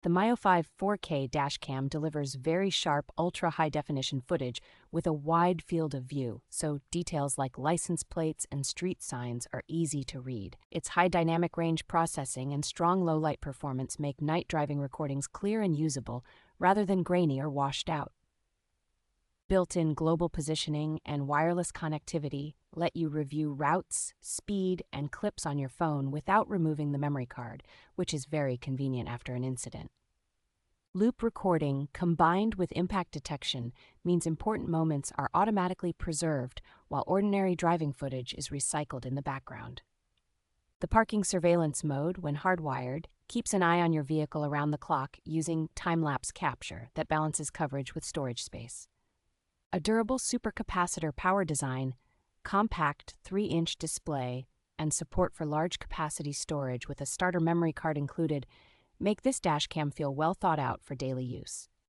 The Miofive 4K dashcam delivers very sharp, ultra-high-definition footage with a wide field of view, so details like license plates and street signs are easy to read. Its high dynamic range processing and strong low-light performance make night driving recordings clear and usable, rather than grainy or washed out. Built-in global positioning and wireless connectivity let you review routes, speed, and clips on your phone without removing the memory card, which is very convenient after an incident. Loop recording combined with impact detection means important moments are automatically preserved while ordinary driving footage is recycled in the background. The parking surveillance mode, when hardwired, keeps an eye on your vehicle around the clock using time-lapse capture that balances coverage with storage space. A durable supercapacitor power design, compact 3-inch display, and support for large capacity storage with a starter memory card included make this dashcam feel well thought out for daily use.